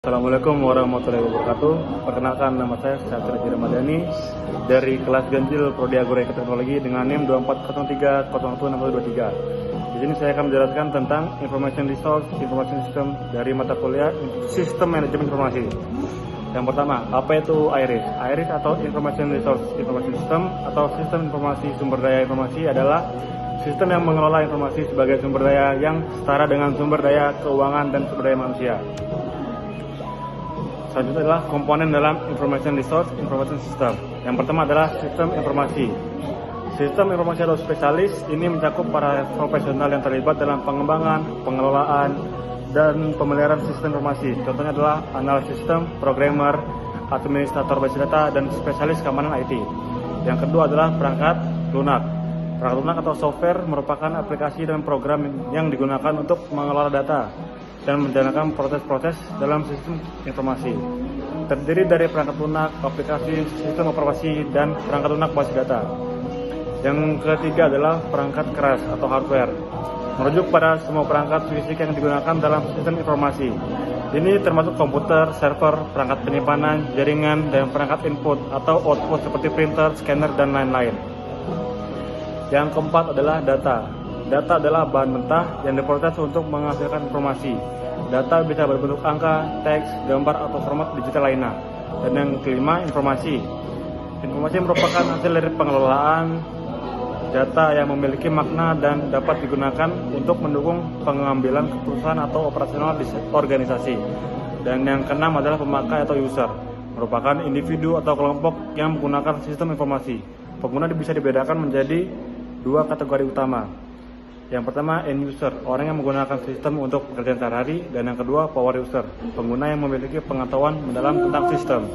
Assalamualaikum warahmatullahi wabarakatuh. Perkenalkan, nama saya Satria Ramadhani dari kelas Ganjil Prodi Agroekonomi Teknologi dengan NIM 2403016123. Di sini saya akan menjelaskan tentang Information Resource Information System dari mata kuliah Sistem Manajemen Informasi. Yang pertama, apa itu IRIS? IRIS atau Information Resource Information System atau Sistem Informasi Sumber Daya Informasi adalah sistem yang mengelola informasi sebagai sumber daya yang setara dengan sumber daya keuangan dan sumber daya manusia. Selanjutnya adalah komponen dalam Information Resource Information System. Yang pertama adalah sistem informasi. Sistem informasi atau spesialis ini mencakup para profesional yang terlibat dalam pengembangan, pengelolaan, dan pemeliharaan sistem informasi. Contohnya adalah analisis sistem, programmer, administrator basis data, dan spesialis keamanan IT. Yang kedua adalah perangkat lunak. Perangkat lunak atau software merupakan aplikasi dan program yang digunakan untuk mengelola data dan menjalankan proses-proses dalam sistem informasi. Terdiri dari perangkat lunak, aplikasi, sistem operasi, dan perangkat lunak basis data. Yang ketiga adalah perangkat keras atau hardware, merujuk pada semua perangkat fisik yang digunakan dalam sistem informasi. Ini termasuk komputer, server, perangkat penyimpanan, jaringan, dan perangkat input atau output seperti printer, scanner, dan lain-lain. Yang keempat adalah data. Data adalah bahan mentah yang diproses untuk menghasilkan informasi. Data bisa berbentuk angka, teks, gambar, atau format digital lainnya. Dan yang kelima, informasi. Informasi merupakan hasil dari pengelolaan data yang memiliki makna dan dapat digunakan untuk mendukung pengambilan keputusan atau operasional di organisasi. Dan yang keenam adalah pemakai atau user, merupakan individu atau kelompok yang menggunakan sistem informasi. Pengguna bisa dibedakan menjadi dua kategori utama. Yang pertama, end user, orang yang menggunakan sistem untuk pekerjaan sehari-hari, dan yang kedua, power user, pengguna yang memiliki pengetahuan mendalam tentang sistem.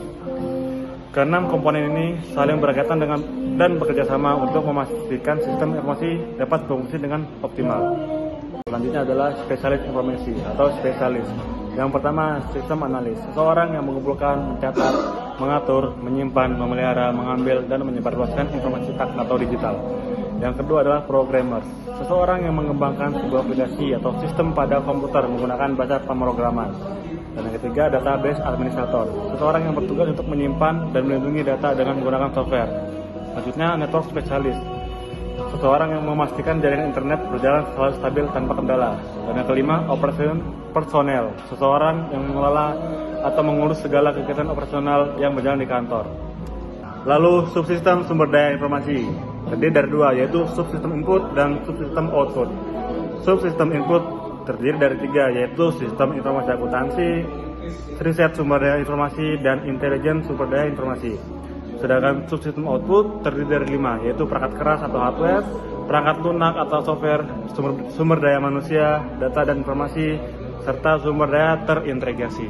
Keenam komponen ini saling berkaitan dengan dan bekerja sama untuk memastikan sistem informasi dapat berfungsi dengan optimal. Selanjutnya adalah spesialis informasi atau spesialis. Yang pertama, sistem analis, seseorang yang mengumpulkan, mencatat, mengatur, menyimpan, memelihara, mengambil, dan menyebarluaskan informasi cetak atau digital. Yang kedua adalah programmer, seseorang yang mengembangkan sebuah aplikasi atau sistem pada komputer menggunakan bahasa pemrograman. Dan yang ketiga, database administrator, seseorang yang bertugas untuk menyimpan dan melindungi data dengan menggunakan software. Selanjutnya, network specialist, seseorang yang memastikan jaringan internet berjalan selalu stabil tanpa kendala. Dan yang kelima, operation personnel, seseorang yang mengelola atau mengurus segala kegiatan operasional yang berjalan di kantor. Lalu, subsistem sumber daya informasi terdiri dari dua, yaitu subsistem input dan subsistem output. Subsistem input terdiri dari tiga, yaitu sistem informasi akuntansi, riset sumber daya informasi, dan intelijen sumber daya informasi. Sedangkan subsistem output terdiri dari lima, yaitu perangkat keras atau hardware, perangkat lunak atau software, sumber daya manusia, data dan informasi, serta sumber daya terintegrasi.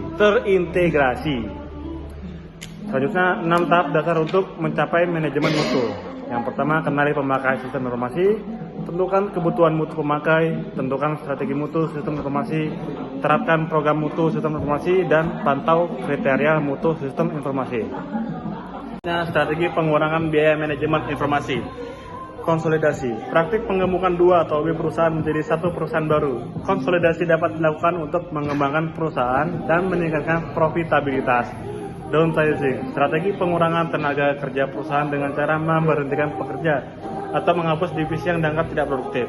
Selanjutnya, 6 tahap dasar untuk mencapai manajemen mutu. Yang pertama, kenali pemakai sistem informasi, tentukan kebutuhan mutu pemakai, tentukan strategi mutu sistem informasi, terapkan program mutu sistem informasi, dan pantau kriteria mutu sistem informasi. Strategi pengurangan biaya manajemen informasi. Konsolidasi, praktik penggabungan dua atau lebih perusahaan menjadi satu perusahaan baru. Konsolidasi dapat dilakukan untuk mengembangkan perusahaan dan meningkatkan profitabilitas. Downsizing, strategi pengurangan tenaga kerja perusahaan dengan cara memberhentikan pekerja atau menghapus divisi yang dianggap tidak produktif.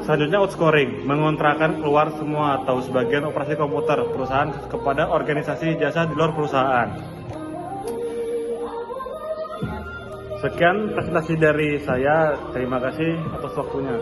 Selanjutnya, outscoring, mengontrakkan keluar semua atau sebagian operasi komputer perusahaan kepada organisasi jasa di luar perusahaan. Sekian presentasi dari saya, terima kasih atas waktunya.